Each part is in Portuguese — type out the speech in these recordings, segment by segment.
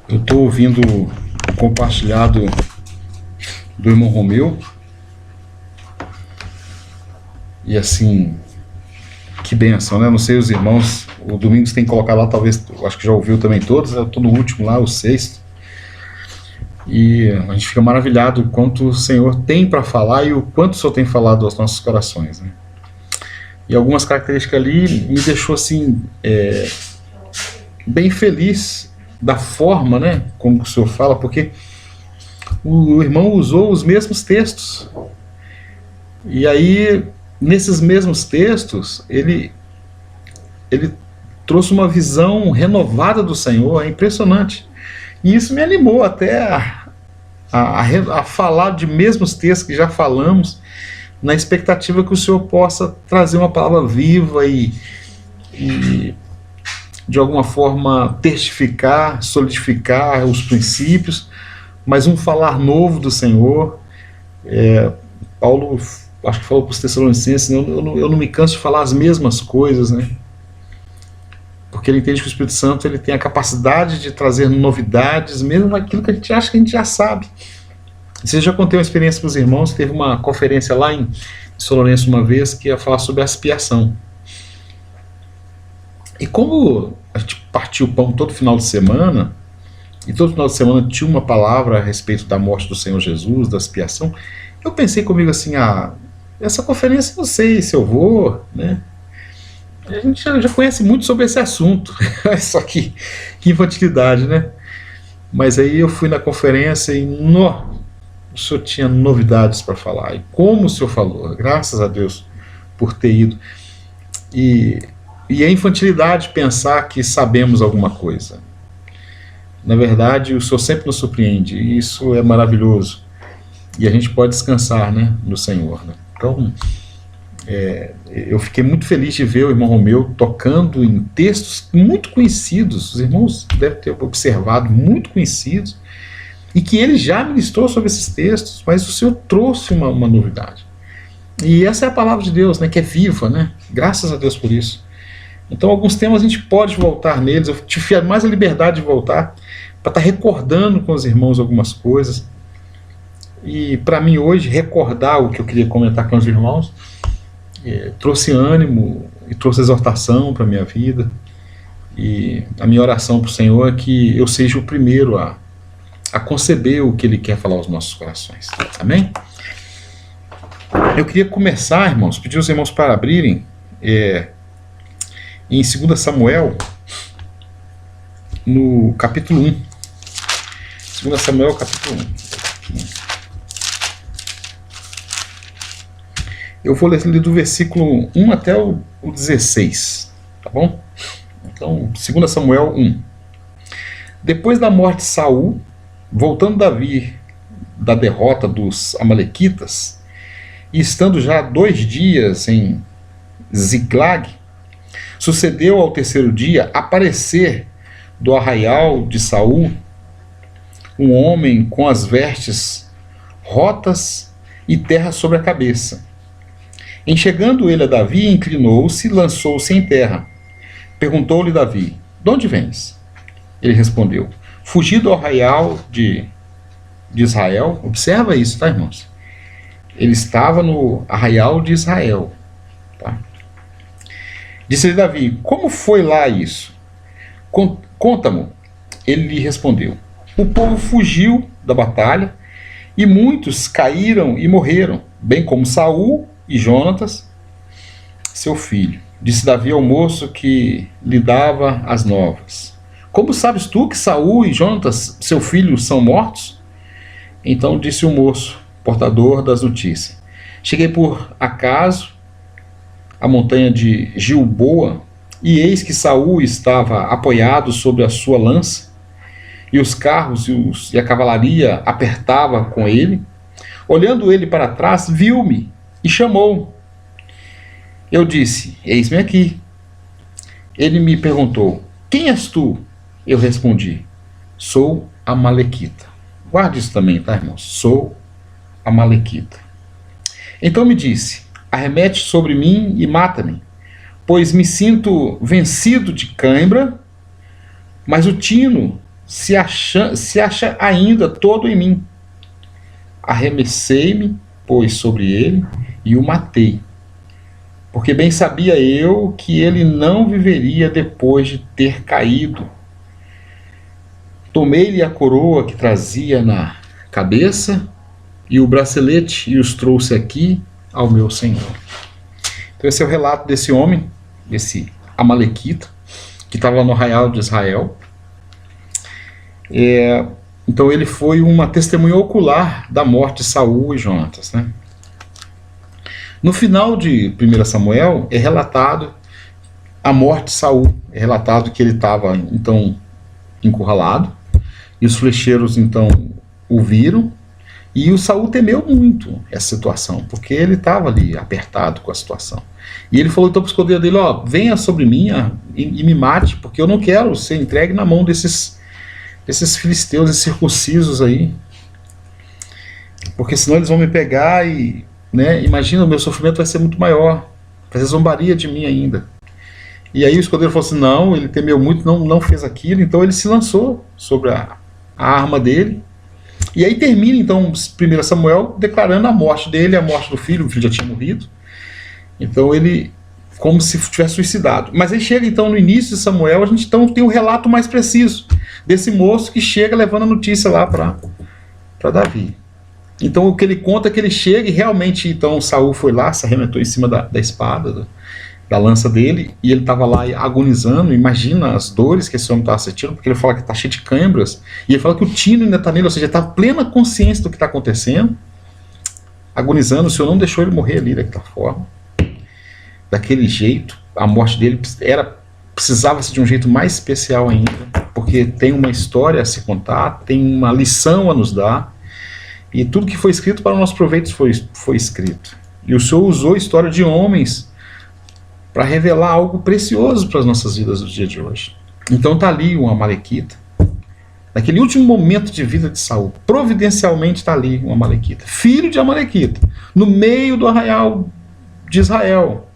Eu estou ouvindo o compartilhado do irmão Romeu e assim, que bênção, né? Não sei os irmãos, o Domingos tem que colocar lá, talvez, acho que já ouviu também todos, eu estou no último lá, o sexto, e a gente fica maravilhado o quanto o Senhor tem para falar e o quanto o Senhor tem falado aos nossos corações, né? E algumas características ali me deixou assim, bem feliz da forma, né, como o Senhor fala, porque o irmão usou os mesmos textos. E aí, nesses mesmos textos, ele trouxe uma visão renovada do Senhor, é impressionante. E isso me animou até a falar de mesmos textos que já falamos, na expectativa que o Senhor possa trazer uma palavra viva e de alguma forma testificar, solidificar os princípios, mas um falar novo do Senhor. Paulo, acho que falou para os Tessalonicenses, eu não me canso de falar as mesmas coisas, né? Porque ele entende que o Espírito Santo ele tem a capacidade de trazer novidades, mesmo naquilo que a gente acha que a gente já sabe. Você já contei uma experiência para os irmãos, teve uma conferência lá em São Lourenço uma vez que ia falar sobre a expiação. E como a gente partiu o pão todo final de semana, e todo final de semana tinha uma palavra a respeito da morte do Senhor Jesus, da expiação, eu pensei comigo assim, essa conferência eu não sei se eu vou, né? A gente já conhece muito sobre esse assunto, só que infantilidade, né? Mas aí eu fui na conferência e o senhor tinha novidades para falar. E como o senhor falou, graças a Deus por ter ido. E é infantilidade pensar que sabemos alguma coisa. Na verdade, o Senhor sempre nos surpreende, e isso é maravilhoso. E a gente pode descansar, né, no Senhor. Né? Então, eu fiquei muito feliz de ver o irmão Romeu tocando em textos muito conhecidos, os irmãos devem ter observado, muito conhecidos, e que ele já ministrou sobre esses textos, mas o Senhor trouxe uma novidade. E essa é a palavra de Deus, né, que é viva, né? Graças a Deus por isso. Então, alguns temas a gente pode voltar neles. Eu tive mais a liberdade de voltar para estar recordando com os irmãos algumas coisas. E para mim hoje, recordar o que eu queria comentar com os irmãos trouxe ânimo e trouxe exortação para a minha vida. E a minha oração para o Senhor é que eu seja o primeiro a conceber o que Ele quer falar aos nossos corações. Amém? Eu queria começar, irmãos, pedir aos irmãos para abrirem em 2 Samuel, no capítulo 1. 2 Samuel, capítulo 1. Eu vou ler do versículo 1 até o 16, tá bom? Então, 2 Samuel 1. Depois da morte de Saul, voltando Davi da derrota dos amalequitas, e estando já 2 dias em Ziclag, sucedeu ao 3º dia aparecer do arraial de Saul um homem com as vestes rotas e terra sobre a cabeça. Em chegando ele a Davi, inclinou-se e lançou-se em terra. Perguntou-lhe Davi: de onde vens? Ele respondeu: fugi do arraial de Israel. Observa isso, tá, irmãos? Ele estava no arraial de Israel. Tá? Disse-lhe Davi: como foi lá isso? Conta-me. Ele lhe respondeu: o povo fugiu da batalha e muitos caíram e morreram, bem como Saul e Jonatas, seu filho. Disse Davi ao moço que lhe dava as novas: como sabes tu que Saul e Jonatas, seu filho, são mortos? Então disse o moço, portador das notícias: cheguei por acaso à montanha de Gilboa, e eis que Saul estava apoiado sobre a sua lança, e os carros e a cavalaria apertava com ele. Olhando ele para trás, viu-me e chamou. Eu disse: eis-me aqui. Ele me perguntou: quem és tu? Eu respondi: sou amalequita. Guarde isso também, tá, irmãos? Sou amalequita. Então me disse: arremete sobre mim e mata-me, pois me sinto vencido de cãibra, mas o tino se acha ainda todo em mim. Arremessei-me, pois, sobre ele e o matei, porque bem sabia eu que ele não viveria depois de ter caído. Tomei-lhe a coroa que trazia na cabeça e o bracelete e os trouxe aqui ao meu senhor. Então esse é o relato desse homem, desse amalequita, que estava no arraial de Israel. Então ele foi uma testemunha ocular da morte de Saul e Jonatas, né? No final de 1 Samuel é relatado a morte de Saul, é relatado que ele estava então encurralado, e os flecheiros então o viram, e o Saul temeu muito essa situação, porque ele estava ali apertado com a situação. E ele falou então para o escudeiro dele, venha sobre mim e me mate, porque eu não quero ser entregue na mão desses filisteus, esses circuncisos aí, porque senão eles vão me pegar e, né, imagina, o meu sofrimento vai ser muito maior, vai ser zombaria de mim ainda. E aí o escudeiro falou assim, não, ele temeu muito, não fez aquilo, então ele se lançou sobre a arma dele. E aí termina então 1 Samuel declarando a morte dele, a morte do filho, o filho já tinha morrido, então ele como se tivesse suicidado. Mas aí chega então no início de Samuel, a gente então tem o relato mais preciso desse moço que chega levando a notícia lá para Davi. Então o que ele conta é que ele chega e realmente então Saul foi lá, se arremetou em cima da espada, da lança dele, e ele estava lá agonizando. Imagina as dores que esse homem estava sentindo, porque ele fala que está cheio de câimbras, e ele fala que o tino ainda está nele, ou seja, está plena consciência do que está acontecendo, agonizando. O Senhor não deixou ele morrer ali daquela forma, daquele jeito. A morte dele precisava ser de um jeito mais especial ainda, porque tem uma história a se contar, tem uma lição a nos dar, e tudo que foi escrito para o nosso proveito foi escrito. E o Senhor usou a história de homens para revelar algo precioso para as nossas vidas no dia de hoje. Então está ali um amalequita, naquele último momento de vida de Saul, providencialmente está ali um amalequita, filho de amalequita, no meio do arraial de Israel,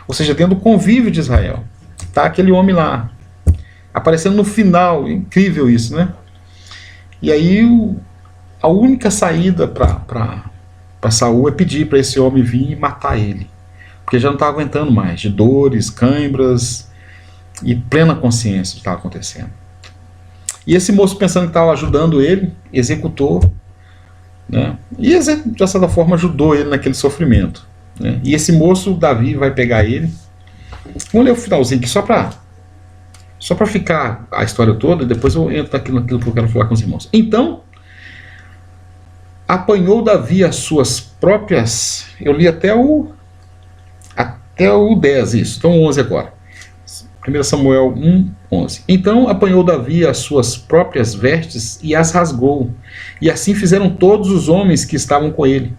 ou seja, dentro do convívio de Israel. Está aquele homem lá, aparecendo no final, incrível isso, né? E aí a única saída para Saul é pedir para esse homem vir e matar ele, porque já não estava aguentando mais, de dores, câimbras e plena consciência do que estava acontecendo. E esse moço, pensando que estava ajudando ele, executou, né? E de certa forma ajudou ele naquele sofrimento, né? E esse moço, Davi, vai pegar ele. Vamos ler o finalzinho aqui, só para ficar a história toda, e depois eu entro naquilo que eu quero falar com os irmãos. Então, apanhou Davi as suas próprias... Eu li até o 10, isso. Então 11 agora. 1 Samuel 1, 11. Então apanhou Davi as suas próprias vestes e as rasgou. E assim fizeram todos os homens que estavam com ele.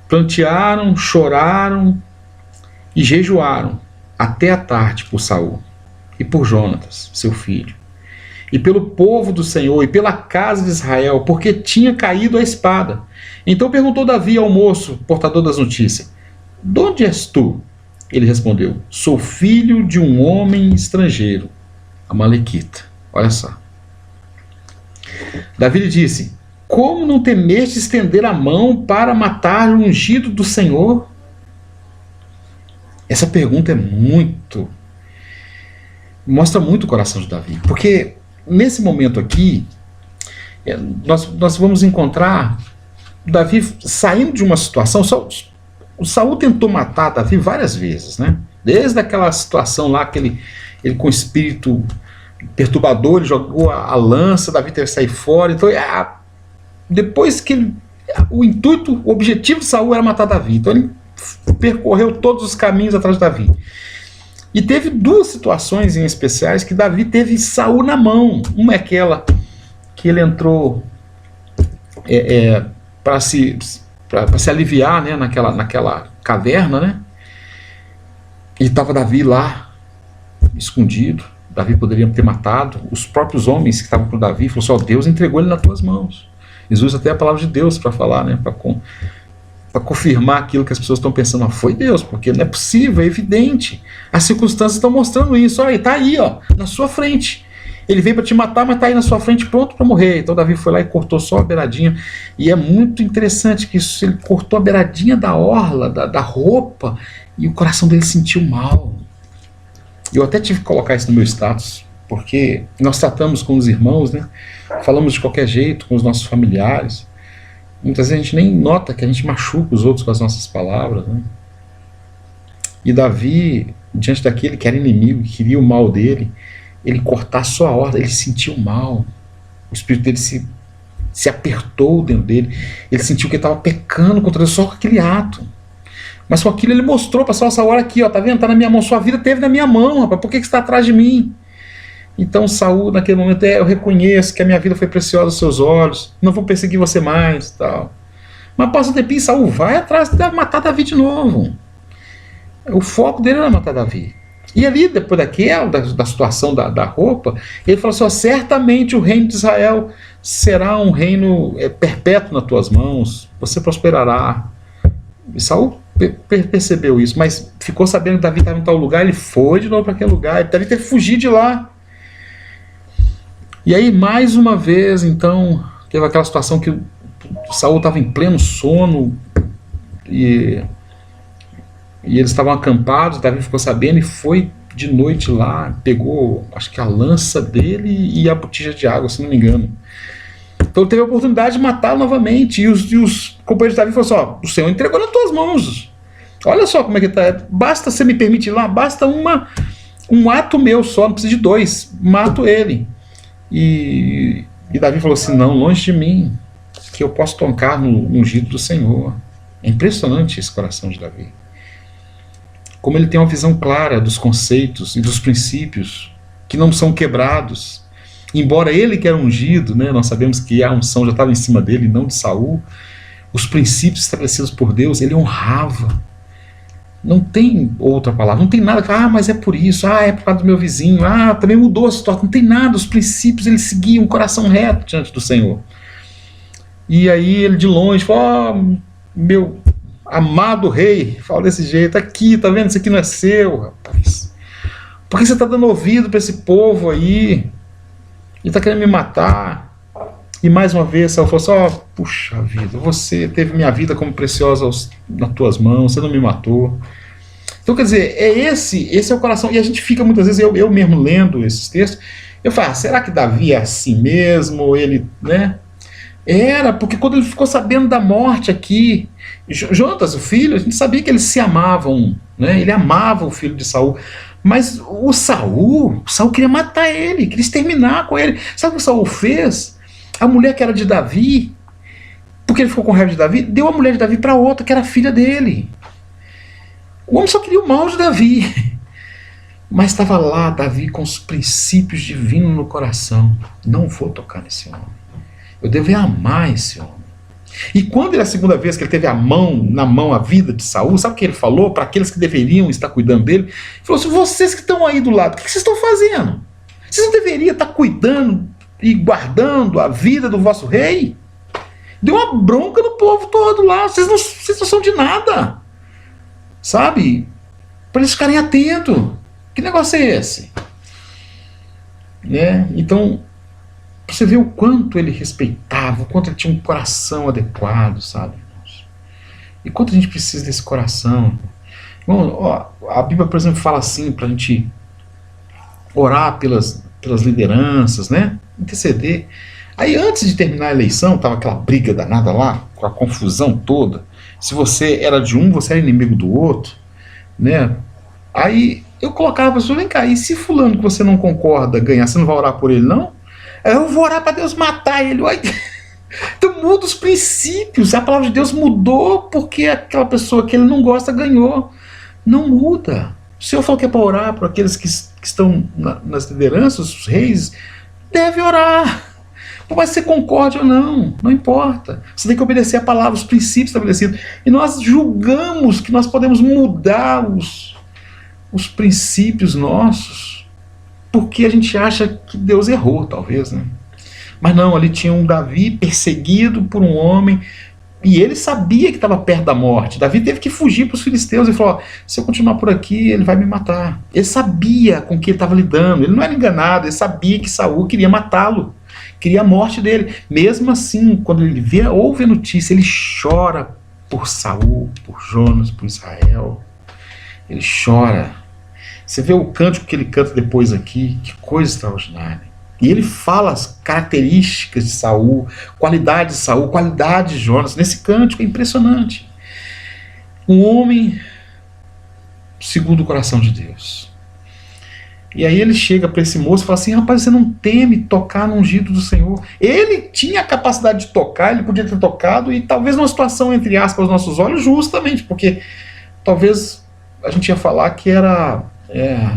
Plantearam, choraram e jejuaram até a tarde por Saul e por Jonatas, seu filho, e pelo povo do Senhor e pela casa de Israel, porque tinha caído a espada. Então perguntou Davi ao moço, portador das notícias: de onde és tu? Ele respondeu: sou filho de um homem estrangeiro, amalequita. Olha só. Davi lhe disse: como não temeste estender a mão para matar o ungido do Senhor? Essa pergunta mostra muito o coração de Davi, porque nesse momento aqui nós vamos encontrar Davi saindo de uma situação. O Saul tentou matar Davi várias vezes, né? Desde aquela situação lá que ele com espírito perturbador, ele jogou a lança, Davi teve que sair fora. Então, depois que o objetivo de Saul era matar Davi, então ele percorreu todos os caminhos atrás de Davi. E teve duas situações em especiais que Davi teve Saul na mão. Uma é aquela que ele entrou para se aliviar, né, naquela caverna, né? E estava Davi lá, escondido. Davi poderia ter matado. Os próprios homens que estavam com Davi falaram assim: Deus entregou ele nas tuas mãos. Jesus até a palavra de Deus para falar, né? Para confirmar aquilo que as pessoas estão pensando. Foi Deus, porque não é possível, é evidente. As circunstâncias estão mostrando isso. Olha, está aí, na sua frente. Ele veio para te matar, mas está aí na sua frente pronto para morrer. Então Davi foi lá e cortou só a beiradinha. E é muito interessante que isso, ele cortou a beiradinha da orla, da roupa, e o coração dele sentiu mal. Eu até tive que colocar isso no meu status, porque nós tratamos com os irmãos, né? Falamos de qualquer jeito com os nossos familiares. Muitas vezes a gente nem nota que a gente machuca os outros com as nossas palavras, né? E Davi, diante daquele que era inimigo, que queria o mal dele, ele cortar só a ordem, ele sentiu mal. O espírito dele se apertou dentro dele. Ele sentiu que ele estava pecando contra Deus só com aquele ato. Mas com aquilo ele mostrou para Saul, Saul, olha aqui, ó, tá vendo? Tá na minha mão, sua vida teve na minha mão, rapaz, por que você está atrás de mim? Então Saul, naquele momento, eu reconheço que a minha vida foi preciosa aos seus olhos, não vou perseguir você mais, tal. Mas passa um tempinho, Saul vai atrás de matar Davi de novo. O foco dele era matar Davi. E ali, depois da situação da roupa, ele falou assim, ó, certamente o reino de Israel será um reino perpétuo nas tuas mãos, você prosperará. E Saul percebeu isso, mas ficou sabendo que Davi estava em tal lugar, ele foi de novo para aquele lugar, ele teve que fugir de lá. E aí, mais uma vez, então, teve aquela situação que Saul estava em pleno sono e eles estavam acampados, Davi ficou sabendo e foi de noite lá, pegou, acho que a lança dele e a botija de água, se não me engano. Então ele teve a oportunidade de matá-lo novamente. E os companheiros de Davi falaram assim, ó, o Senhor entregou nas tuas mãos. Olha só como é que está. Basta você me permitir lá, basta um ato meu só, não precisa de dois. Mato ele. E Davi falou assim, não, longe de mim, que eu posso tocar no ungido do Senhor. É impressionante esse coração de Davi. Como ele tem uma visão clara dos conceitos e dos princípios que não são quebrados. Embora ele que era ungido, né, nós sabemos que a unção já estava em cima dele, não de Saul, os princípios estabelecidos por Deus, ele honrava. Não tem outra palavra, não tem nada que mas é por isso, é por causa do meu vizinho, também mudou a situação, não tem nada, os princípios ele seguia um coração reto diante do Senhor. E aí ele de longe falou, meu amado rei, fala desse jeito, aqui, tá vendo, isso aqui não é seu, rapaz. Por que você está dando ouvido para esse povo aí? Ele está querendo me matar. E mais uma vez, Saul falou assim, puxa vida, você teve minha vida como preciosa nas tuas mãos, você não me matou. Então, quer dizer, esse é o coração. E a gente fica muitas vezes, eu mesmo lendo esses textos, eu falo, será que Davi é assim mesmo? Ele, né? Era, porque quando ele ficou sabendo da morte aqui, Jonatas, o filho, a gente sabia que eles se amavam, né? Ele amava o filho de Saul. Mas o Saul queria matar ele, queria exterminar com ele. Sabe o que o Saul fez? A mulher que era de Davi, porque ele ficou com raiva de Davi, deu a mulher de Davi para outra, que era filha dele. O homem só queria o mal de Davi. Mas estava lá Davi com os princípios divinos no coração. Não vou tocar nesse homem. Eu devo amar esse homem. E quando ele, a segunda vez que ele teve na mão a vida de Saul, sabe o que ele falou para aqueles que deveriam estar cuidando dele? Ele falou assim, vocês que estão aí do lado, o que vocês estão fazendo? Vocês não deveriam estar cuidando e guardando a vida do vosso rei? Deu uma bronca no povo todo lá, vocês não são de nada. Sabe? Para eles ficarem atentos. Que negócio é esse? Né? Então, você vê o quanto ele respeitava, o quanto ele tinha um coração adequado, sabe, irmãos? E quanto a gente precisa desse coração. Irmão, a Bíblia, por exemplo, fala assim, para a gente orar pelas lideranças, né? Interceder. Aí, antes de terminar a eleição, estava aquela briga danada lá, com a confusão toda. Se você era de um, você era inimigo do outro, né? Aí eu colocava a pessoa, vem cá, e se fulano que você não concorda ganhar, você não vai orar por ele, não? Eu vou orar para Deus matar ele. Então muda os princípios. A palavra de Deus mudou porque aquela pessoa que ele não gosta ganhou. Não muda. O Senhor falou que é para orar por aqueles que estão nas lideranças, os reis. Deve orar. Por mais que você concorde ou não, não importa. Você tem que obedecer a palavra, os princípios estabelecidos. E nós julgamos que nós podemos mudar os princípios nossos porque a gente acha que Deus errou, talvez, né? Mas não, ali tinha um Davi perseguido por um homem E ele sabia que estava perto da morte. Davi teve que fugir para os filisteus e falou: se eu continuar por aqui, ele vai me matar. Ele sabia com que ele estava lidando, ele não era enganado, ele sabia que Saul queria matá-lo, queria a morte dele. Mesmo assim, quando ele ouve a notícia, ele chora por Saul, por Jonas, por Israel. Ele chora. Você vê o cântico que ele canta depois aqui, que coisa extraordinária. E ele fala as características de Saul, qualidade de Saul, qualidade de Jonas. Nesse cântico é impressionante. Um homem segundo o coração de Deus. E aí ele chega para esse moço e fala assim: rapaz, você não teme tocar no ungido do Senhor? Ele tinha a capacidade de tocar, ele podia ter tocado, e talvez numa situação, entre aspas, aos nossos olhos, justamente, porque talvez a gente ia falar que era...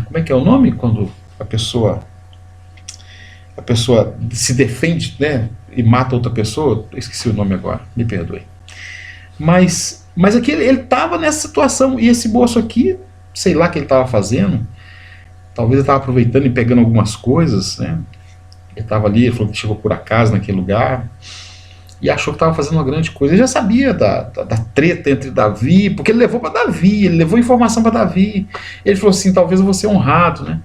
como é que é o nome? Quando a pessoa se defende, né, e mata outra pessoa. Eu esqueci o nome agora, me perdoe. Mas aqui ele estava nessa situação, e esse moço aqui, sei lá o que ele estava fazendo, talvez ele estava aproveitando e pegando algumas coisas, né? Ele estava ali, ele falou que chegou por acaso naquele lugar, e achou que estava fazendo uma grande coisa. Ele já sabia da treta entre Davi, porque ele levou para Davi, ele levou informação para Davi. Ele falou assim: talvez eu vou ser honrado, né?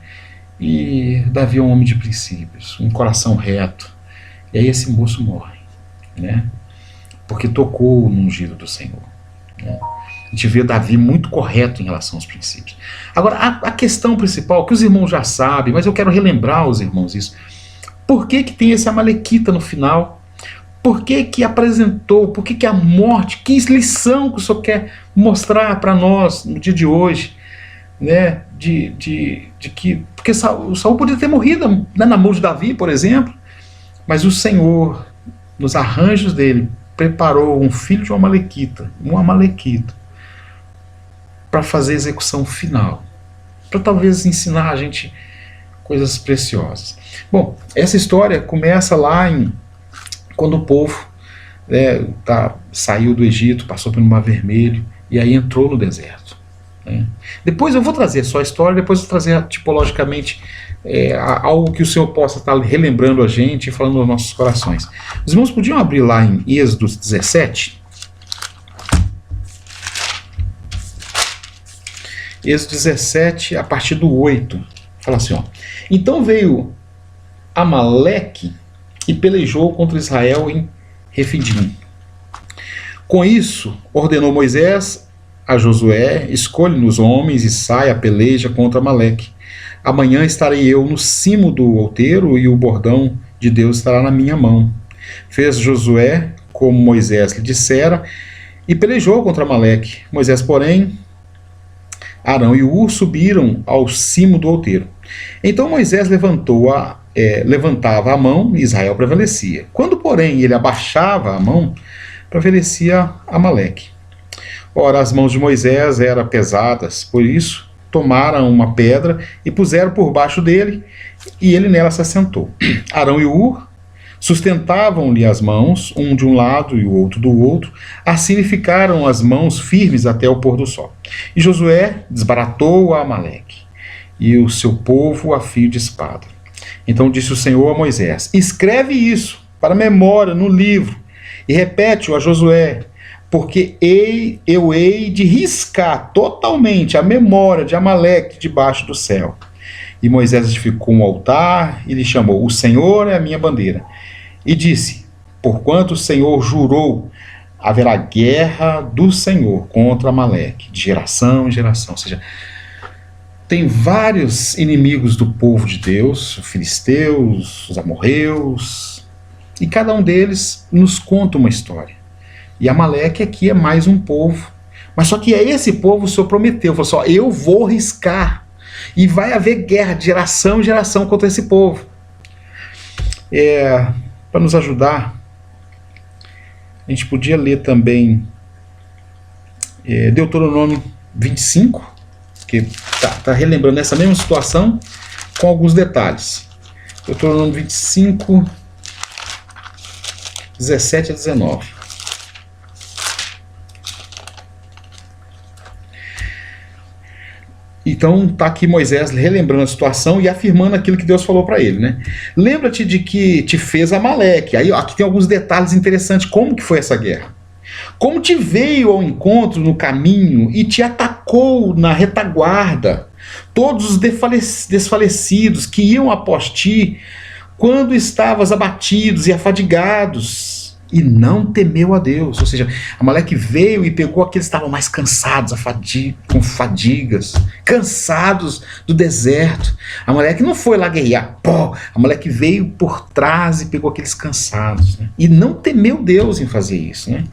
E Davi é um homem de princípios, um coração reto. E aí esse moço morre, né? Porque tocou no ungido do Senhor, né? A gente vê Davi muito correto em relação aos princípios. Agora, a questão principal, que os irmãos já sabem, mas eu quero relembrar aos irmãos isso: por que tem esse amalequita no final? Por que apresentou? Por que a morte? Que lição que o Senhor quer mostrar para nós no dia de hoje? Né? Porque Saul podia ter morrido, né, na mão de Davi, por exemplo, mas o Senhor, nos arranjos dele, preparou um filho de um amalequita, para fazer a execução final, para talvez ensinar a gente coisas preciosas. Bom, essa história começa lá quando o povo, né, saiu do Egito, passou pelo Mar Vermelho e aí entrou no deserto, né? Depois eu vou trazer só a história, depois eu vou trazer tipologicamente algo que o Senhor possa estar relembrando a gente e falando nos nossos corações. Os irmãos podiam abrir lá em Êxodo 17? Êxodo 17, a partir do 8. Fala assim, ó: então veio Amaleque e pelejou contra Israel em Refidim. Com isso, ordenou Moisés a Josué: escolhe-nos homens e sai a peleja contra Amaleque. Amanhã estarei eu no cimo do outeiro e o bordão de Deus estará na minha mão. Fez Josué como Moisés lhe dissera e pelejou contra Amaleque. Moisés, porém, Arão e Hur subiram ao cimo do outeiro. Então Moisés levantava a mão e Israel prevalecia. Quando, porém, ele abaixava a mão, prevalecia Amaleque. Ora, as mãos de Moisés eram pesadas, por isso tomaram uma pedra e puseram por baixo dele, e ele nela se assentou. Arão e Hur sustentavam-lhe as mãos, um de um lado e o outro do outro, assim lhe ficaram as mãos firmes até o pôr do sol. E Josué desbaratou a Amaleque e o seu povo a fio de espada. Então disse o Senhor a Moisés: escreve isso para memória no livro e repete-o a Josué, porque eu hei de riscar totalmente a memória de Amaleque debaixo do céu. E Moisés edificou um altar e lhe chamou: o Senhor é a minha bandeira. E disse: porquanto o Senhor jurou, haverá guerra do Senhor contra Amaleque, de geração em geração. Ou seja, tem vários inimigos do povo de Deus, os filisteus, os amorreus, e cada um deles nos conta uma história. E Amaleque aqui é mais um povo, mas só que é esse povo o Senhor prometeu, falou só: eu vou riscar, e vai haver guerra de geração em geração contra esse povo. Para nos ajudar, a gente podia ler também Deuteronômio 25, que está relembrando essa mesma situação com alguns detalhes. Deuteronômio 25, 17 a 19. Então está aqui Moisés relembrando a situação e afirmando aquilo que Deus falou para ele, né? Lembra-te de que te fez Amaleque. Aí, ó, aqui tem alguns detalhes interessantes. Como que foi essa guerra? como te veio ao encontro no caminho e te atacou na retaguarda, todos os desfalecidos que iam após ti, quando estavas abatidos e afadigados, e não temeu a Deus. Ou seja, Amaleque veio e pegou aqueles que estavam mais cansados, com fadigas, cansados do deserto. Amaleque não foi lá guerrear, Amaleque veio por trás e pegou aqueles cansados, né? E não temeu Deus em fazer isso, né?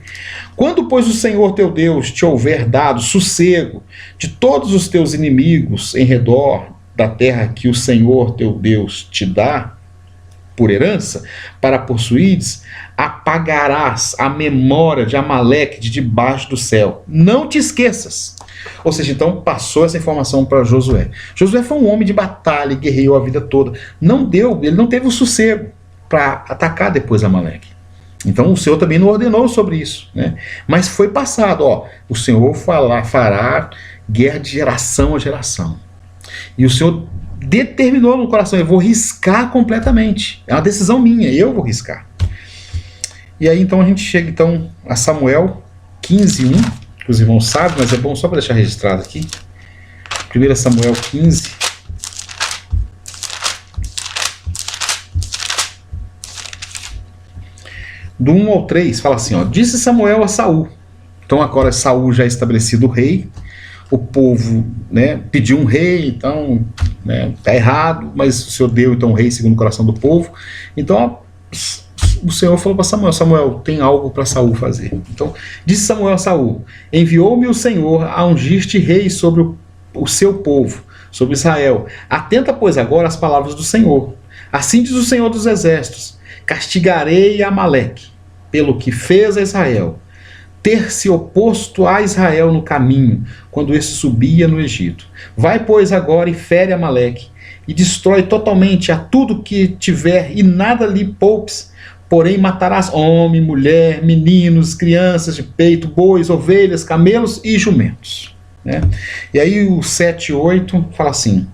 Quando, pois, o Senhor teu Deus te houver dado sossego de todos os teus inimigos em redor da terra que o Senhor teu Deus te dá por herança, para possuídes, apagarás a memória de Amaleque de debaixo do céu. Não te esqueças. Ou seja, então passou essa informação para Josué. Josué foi um homem de batalha, guerreou a vida toda. Ele não teve o sossego para atacar depois Amaleque. Então o Senhor também não ordenou sobre isso, né? Mas foi passado, o Senhor fará guerra de geração a geração. E o Senhor determinou no coração, eu vou riscar completamente. É uma decisão minha, eu vou riscar. E aí então a gente chega então a Samuel 15:1, que os irmãos sabem, mas é bom só para deixar registrado aqui. 1 Samuel 15. Do 1 ao 3, fala assim, disse Samuel a Saul. Então agora Saul já é estabelecido rei, o povo, né, pediu um rei, então, né, tá errado, mas o Senhor deu então um rei segundo o coração do povo. Então o Senhor falou para Samuel, Samuel, tem algo para Saul fazer. Então disse Samuel a Saul, enviou-me o Senhor a ungir-te rei sobre o seu povo, sobre Israel. Atenta, pois, agora às palavras do Senhor. Assim diz o Senhor dos Exércitos, castigarei Amaleque pelo que fez a Israel, ter se oposto a Israel no caminho, quando esse subia no Egito. Vai, pois, agora e fere Amaleque, e destrói totalmente a tudo que tiver, e nada lhe poupes, porém matarás homem, mulher, meninos, crianças de peito, bois, ovelhas, camelos e jumentos. Né? E aí o 7:8 fala assim,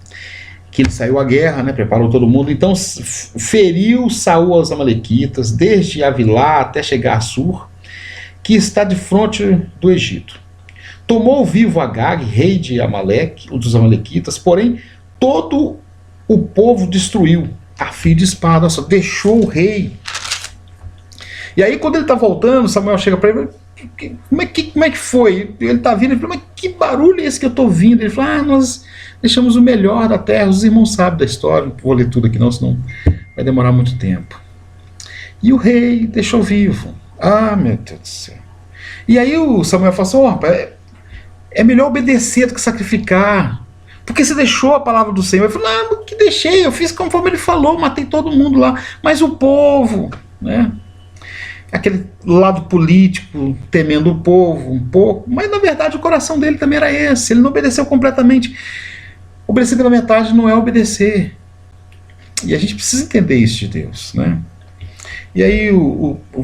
que ele saiu à guerra, né, preparou todo mundo, então feriu Saul aos amalequitas, desde Avilá até chegar a Sur, que está de fronte do Egito. Tomou vivo Agag, rei de Amaleque, dos amalequitas, porém todo o povo destruiu, a fio de espada, só deixou o rei. E aí quando ele está voltando, Samuel chega para ele, como é que foi? Ele está vindo, ele fala, mas que barulho é esse que eu estou ouvindo? Ele fala, nós deixamos o melhor da terra, os irmãos sabem da história, não vou ler tudo aqui não, senão vai demorar muito tempo. E o rei deixou vivo. Ah, meu Deus do céu. E aí o Samuel fala assim, é melhor obedecer do que sacrificar, porque você deixou a palavra do Senhor. Ele falou, não, que deixei, eu fiz conforme ele falou, matei todo mundo lá, mas o povo, né? Aquele lado político, temendo o povo um pouco, mas na verdade o coração dele também era esse, ele não obedeceu completamente. Obedecer pela metade não é obedecer. E a gente precisa entender isso de Deus, né? E aí,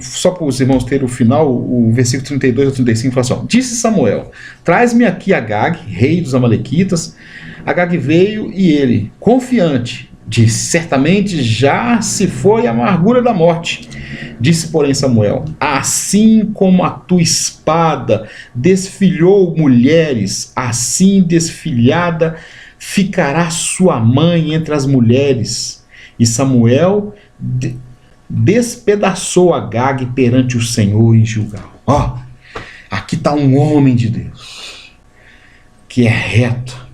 só para os irmãos terem o final, o versículo 32 ao 35 fala assim, disse Samuel, traz-me aqui Agag, rei dos amalequitas. Agag veio e ele, confiante, disse, certamente já se foi a amargura da morte. Disse, porém, Samuel, assim como a tua espada desfilhou mulheres, assim desfilhada ficará sua mãe entre as mulheres. E Samuel despedaçou Agag perante o Senhor em Gilgal. Aqui está um homem de Deus, que é reto.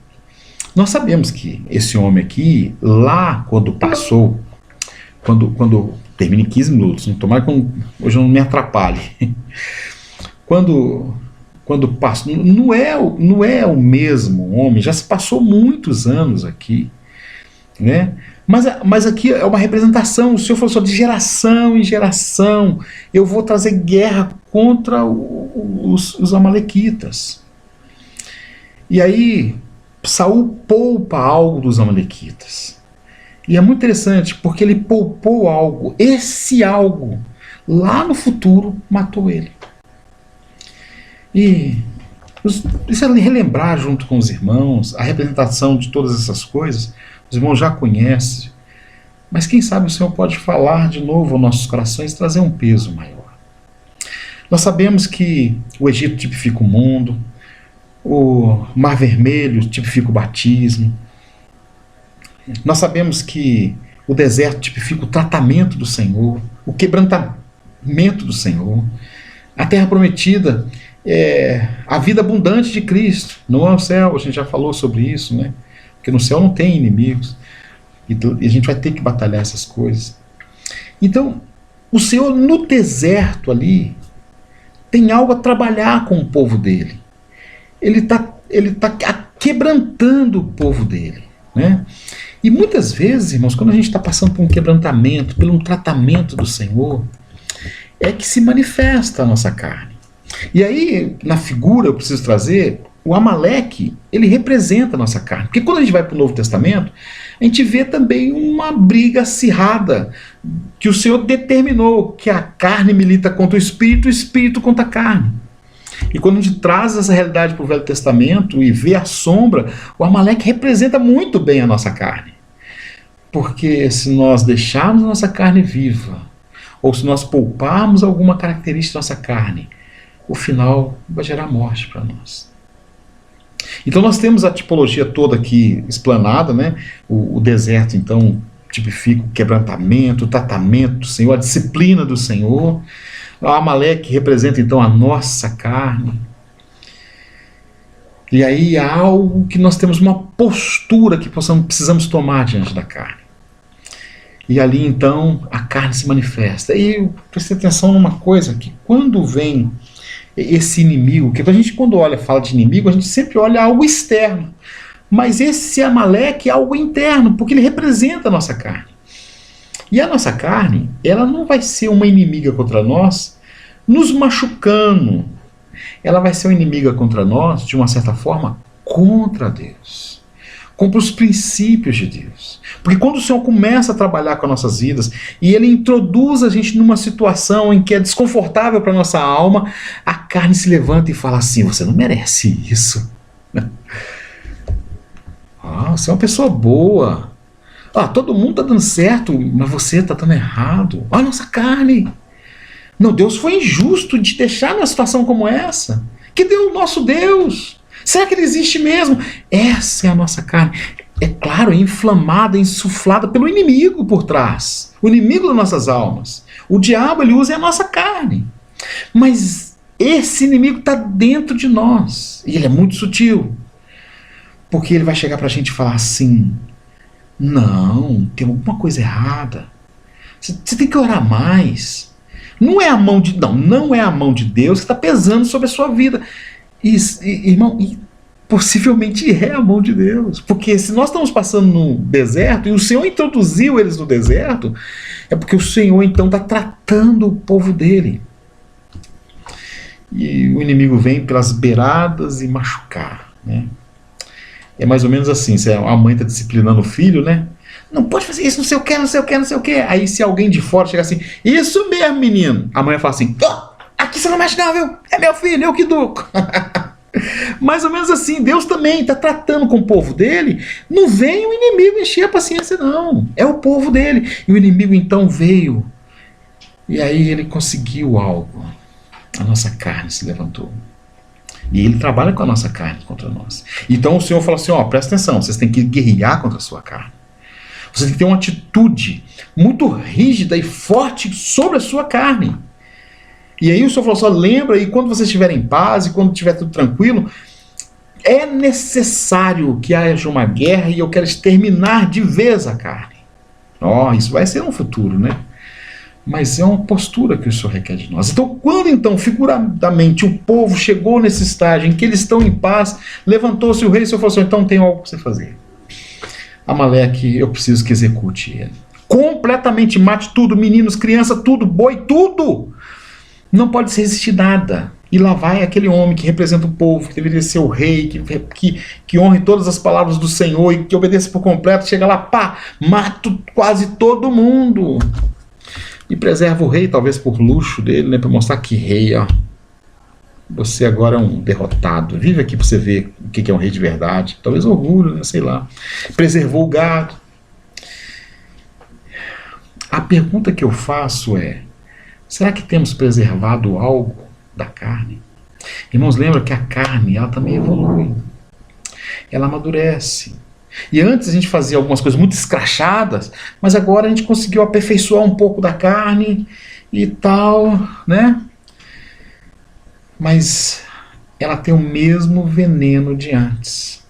Nós sabemos que esse homem aqui, lá quando passou, quando termina em 15 minutos, tomara que hoje não me atrapalhe. Quando passa, não é o mesmo homem, já se passou muitos anos aqui, né? Mas aqui é uma representação, o Senhor falou só de geração em geração, eu vou trazer guerra contra os amalequitas. E aí, Saul poupa algo dos amalequitas. E é muito interessante, porque ele poupou algo, esse algo, lá no futuro, matou ele. E isso é relembrar junto com os irmãos, a representação de todas essas coisas, os irmãos já conhecem, mas quem sabe o Senhor pode falar de novo aos nossos corações e trazer um peso maior. Nós sabemos que o Egito tipifica o mundo, o Mar Vermelho tipifica o batismo. Nós sabemos que o deserto tipifica o tratamento do Senhor, o quebrantamento do Senhor. A terra prometida é a vida abundante de Cristo. Não é o céu, a gente já falou sobre isso, né? Porque no céu não tem inimigos. E a gente vai ter que batalhar essas coisas. Então, o Senhor no deserto ali tem algo a trabalhar com o povo dele. Ele tá quebrantando o povo dele, né? E muitas vezes, irmãos, quando a gente está passando por um quebrantamento, por um tratamento do Senhor, é que se manifesta a nossa carne. E aí, na figura, eu preciso trazer, o Amaleque, ele representa a nossa carne. Porque quando a gente vai para o Novo Testamento, a gente vê também uma briga acirrada, que o Senhor determinou que a carne milita contra o espírito contra a carne. E quando a gente traz essa realidade para o Velho Testamento e vê a sombra, o Amaleque representa muito bem a nossa carne. Porque se nós deixarmos a nossa carne viva, ou se nós pouparmos alguma característica da nossa carne, o final vai gerar morte para nós. Então nós temos a tipologia toda aqui explanada, né? O deserto, então, tipifica o quebrantamento, o tratamento do Senhor, a disciplina do Senhor. O Amaleque representa, então, a nossa carne. E aí há algo que nós temos uma postura que precisamos tomar diante da carne. E ali, então, a carne se manifesta. E eu prestei atenção numa coisa, que quando vem esse inimigo, que a gente quando fala de inimigo, a gente sempre olha algo externo. Mas esse Amaleque é algo interno, porque ele representa a nossa carne. E a nossa carne, ela não vai ser uma inimiga contra nós, nos machucando. Ela vai ser uma inimiga contra nós, de uma certa forma, contra Deus. Contra os princípios de Deus. Porque quando o Senhor começa a trabalhar com as nossas vidas, e Ele introduz a gente numa situação em que é desconfortável para a nossa alma, a carne se levanta e fala assim, você não merece isso. Você é uma pessoa boa. Todo mundo está dando certo, mas você está dando errado. A nossa carne. Não, Deus foi injusto de deixar numa situação como essa. Que Deus, nosso Deus. Será que Ele existe mesmo? Essa é a nossa carne. É claro, é inflamada, é insuflada pelo inimigo por trás. O inimigo das nossas almas. O diabo, ele usa a nossa carne. Mas esse inimigo está dentro de nós. E ele é muito sutil. Porque ele vai chegar para a gente e falar assim, não, tem alguma coisa errada. Você tem que orar mais. Não é a mão de Deus que está pesando sobre a sua vida. Irmão, possivelmente é a mão de Deus. Porque se nós estamos passando no deserto, e o Senhor introduziu eles no deserto, é porque o Senhor então está tratando o povo dele. E o inimigo vem pelas beiradas e machucar, né? É mais ou menos assim, se a mãe está disciplinando o filho, né? Não pode fazer isso, não sei o que, não sei o que, não sei o que. Aí se alguém de fora chegar assim, isso mesmo, menino. A mãe fala assim, aqui você não mexe não, viu? É meu filho, eu que educo. Mais ou menos assim, Deus também está tratando com o povo dele. Não vem o inimigo encher a paciência, não. É o povo dele. E o inimigo então veio. E aí ele conseguiu algo. A nossa carne se levantou. E ele trabalha com a nossa carne contra nós. Então o Senhor fala assim, presta atenção, vocês têm que guerrear contra a sua carne. Você tem que ter uma atitude muito rígida e forte sobre a sua carne. E aí o Senhor falou, lembra, e quando vocês estiverem em paz, e quando estiver tudo tranquilo, é necessário que haja uma guerra e eu quero exterminar de vez a carne. Isso vai ser no futuro, né? Mas é uma postura que o Senhor requer de nós. Então, quando então, figuradamente, o povo chegou nesse estágio em que eles estão em paz, levantou-se o rei e o Senhor falou assim, então tem algo para você fazer. Amaleque, eu preciso que execute ele. Completamente, mate tudo, meninos, crianças, tudo, boi, tudo. Não pode se resistir nada. E lá vai aquele homem que representa o povo, que deveria ser o rei, que honre todas as palavras do Senhor e que obedeça por completo. Chega lá, mata quase todo mundo. E preserva o rei, talvez por luxo dele, né, para mostrar que rei, você agora é um derrotado. Vive aqui para você ver o que é um rei de verdade. Talvez orgulho, né, sei lá. Preservou o gado. A pergunta que eu faço é, será que temos preservado algo da carne. Irmãos, lembra que a carne, ela também evolui. Ela amadurece. E antes a gente fazia algumas coisas muito escrachadas, mas agora a gente conseguiu aperfeiçoar um pouco da carne e tal, né? Mas ela tem o mesmo veneno de antes.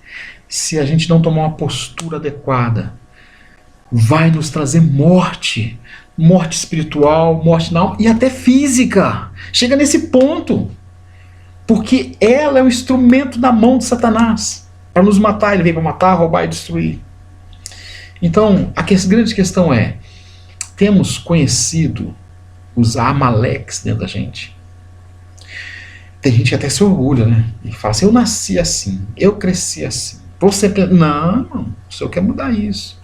Se a gente não tomar uma postura adequada, vai nos trazer morte. Morte espiritual, morte na alma e até física. Chega nesse ponto. Porque ela é o instrumento na mão de Satanás. Para nos matar, ele veio para matar, roubar e destruir. Então, a grande questão é, temos conhecido os Amaleques dentro da gente? Tem gente que até se orgulha, né? E fala assim, eu nasci assim, eu cresci assim. Você não, o senhor quer mudar isso.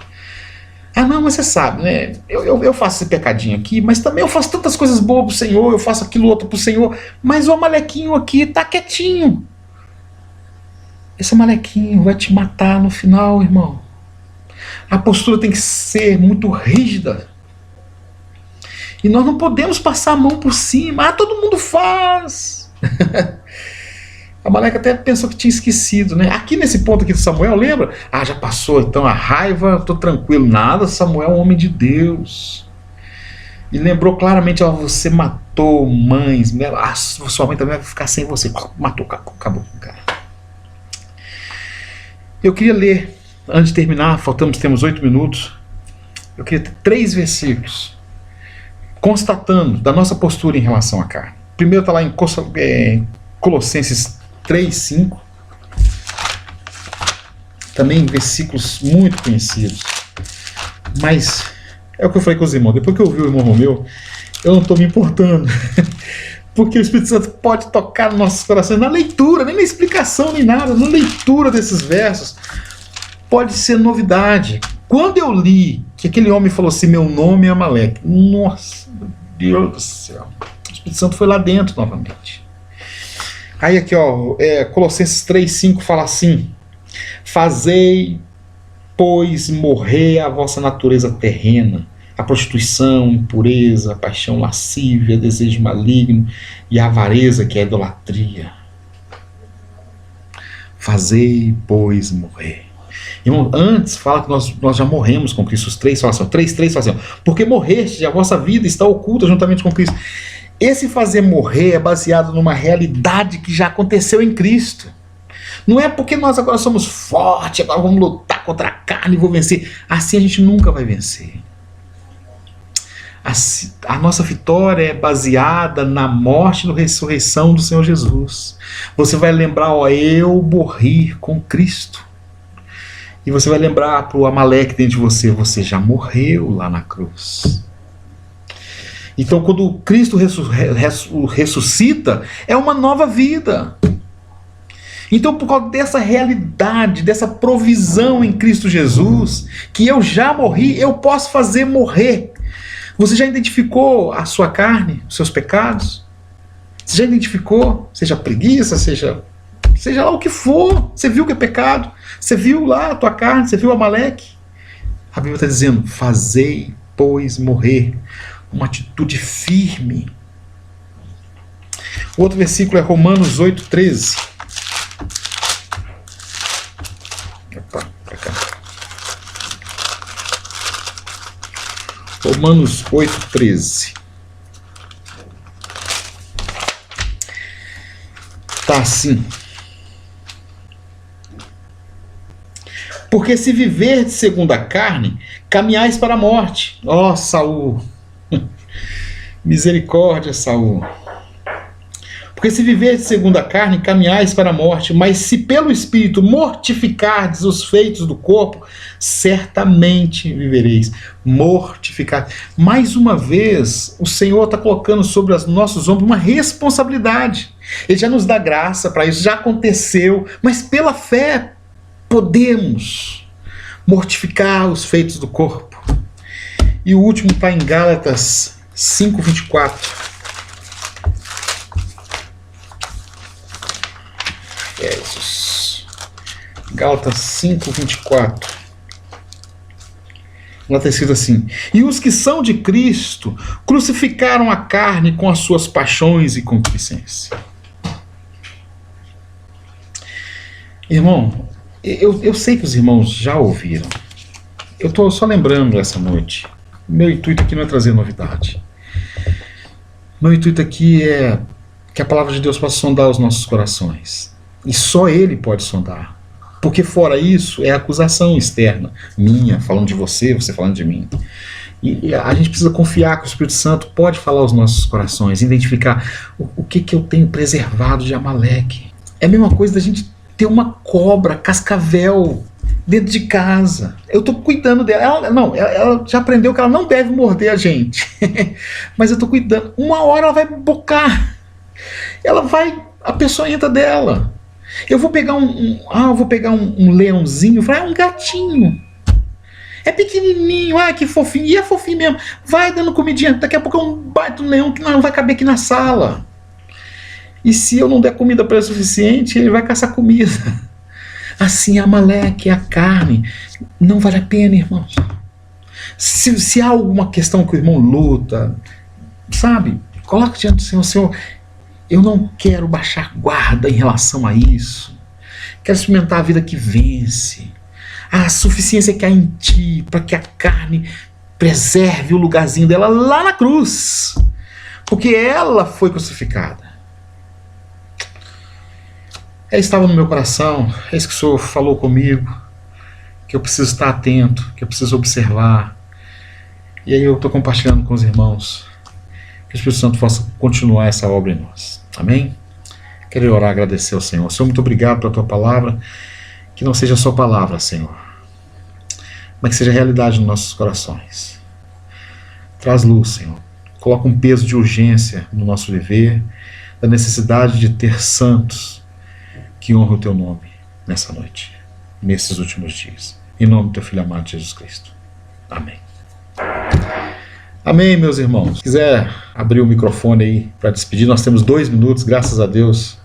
Ah, não, mas você sabe, né? Eu faço esse pecadinho aqui, mas também eu faço tantas coisas boas pro Senhor, eu faço aquilo outro pro Senhor, mas o amalequinho aqui tá quietinho. Esse amalequinho vai te matar no final, irmão. A postura tem que ser muito rígida. E nós não podemos passar a mão por cima. Ah, todo mundo faz. A Amaleque até pensou que tinha esquecido, né? Aqui nesse ponto aqui do Samuel, lembra? Ah, já passou então a raiva, tô tranquilo. Nada, Samuel é um homem de Deus. E lembrou claramente, ó, você matou mães, né? Ah, sua mãe também vai ficar sem você. Matou, acabou, cara. Eu queria ler, antes de terminar, temos 8 minutos. Eu queria ter 3 versículos constatando da nossa postura em relação à carne. Primeiro está lá em Colossenses 3:5. Também versículos muito conhecidos. Mas é o que eu falei com os irmãos. Depois que eu ouvi o irmão Romeu, eu não estou me importando. Porque o Espírito Santo pode tocar nos nossos corações na leitura, nem na explicação, nem nada. Na leitura desses versos pode ser novidade. Quando eu li que aquele homem falou assim, meu nome é Amaleque. Nossa, Deus do céu. O Espírito Santo foi lá dentro novamente. Aí aqui, ó, Colossenses 3:5 fala assim, fazei, pois, morrer a vossa natureza terrena, a prostituição, impureza, a paixão lascívia, desejo maligno e a avareza, que é a idolatria. Fazei, pois, morrer. Irmão, antes fala que nós já morremos com Cristo. Os 3 falam assim, 3:3 fala assim, porque morreste, a vossa vida está oculta juntamente com Cristo. Esse fazer morrer é baseado numa realidade que já aconteceu em Cristo. Não é porque nós agora somos fortes, agora vamos lutar contra a carne e vou vencer. Assim a gente nunca vai vencer. A nossa vitória é baseada na morte e na ressurreição do Senhor Jesus. Você vai lembrar, ó, eu morri com Cristo. E você vai lembrar para o Amaleque dentro de você já morreu lá na cruz. Então, quando Cristo ressuscita, é uma nova vida. Então, por causa dessa realidade, dessa provisão em Cristo Jesus, que eu já morri, eu posso fazer morrer. Você já identificou a sua carne, os seus pecados? Você já identificou? Seja preguiça, seja lá o que for. Você viu que é pecado? Você viu lá a tua carne? Você viu Amaleque? A Bíblia está dizendo, fazei, pois, morrer. Uma atitude firme. O outro versículo é Romanos 8:13. Opa, pra cá. Romanos 8:13. Tá assim. Porque se viverdes segundo a carne, caminhais para a morte. Ó, Saul. Misericórdia, Saul. Porque se viverdes segundo a carne, caminhais para a morte, mas se pelo Espírito mortificardes os feitos do corpo, certamente vivereis. Mortificar. Mais uma vez, o Senhor está colocando sobre os nossos ombros uma responsabilidade. Ele já nos dá graça para isso, já aconteceu, mas pela fé podemos mortificar os feitos do corpo. E o último está em Gálatas 5:24. Jesus. Gálatas 5:24. Lá está escrito assim: e os que são de Cristo crucificaram a carne com as suas paixões e concupiscência. Irmão, eu sei que os irmãos já ouviram. Eu estou só lembrando essa noite. Meu intuito aqui não é trazer novidade. Meu intuito aqui é que a palavra de Deus possa sondar os nossos corações. E só Ele pode sondar. Porque fora isso é acusação externa. Minha, falando de você, você falando de mim. E a gente precisa confiar que o Espírito Santo pode falar aos nossos corações, identificar o que eu tenho preservado de Amaleque. É a mesma coisa da gente ter uma cobra, cascavel, dentro de casa. Eu estou cuidando dela. Ela já aprendeu que ela não deve morder a gente. Mas eu estou cuidando. Uma hora ela vai bocar. A pessoa entra dela. Eu vou pegar um leãozinho, vai um gatinho. É pequenininho, que fofinho. E é fofinho mesmo. Vai dando comidinha. Daqui a pouco é um baita leão que não vai caber aqui na sala. E se eu não der comida para ele suficiente, ele vai caçar comida. Assim, Amaleque, a carne, não vale a pena, irmãos. Se há alguma questão que o irmão luta, sabe, coloque diante do Senhor: Senhor, eu não quero baixar guarda em relação a isso. Quero experimentar a vida que vence. A suficiência que há em ti, para que a carne preserve o lugarzinho dela lá na cruz. Porque ela foi crucificada. Estava no meu coração, é isso que o Senhor falou comigo, que eu preciso estar atento, que eu preciso observar. E aí eu estou compartilhando com os irmãos, que o Espírito Santo possa continuar essa obra em nós. Amém? Quero orar, agradecer ao Senhor. Senhor, muito obrigado pela tua palavra, que não seja só palavra, Senhor, mas que seja realidade nos nossos corações. Traz luz, Senhor. Coloca um peso de urgência no nosso viver, da necessidade de ter santos que honram o teu nome nessa noite, nesses últimos dias. Em nome do teu Filho amado Jesus Cristo. Amém. Amém, meus irmãos. Se quiser abrir o microfone aí para despedir, nós temos 2 minutos, graças a Deus.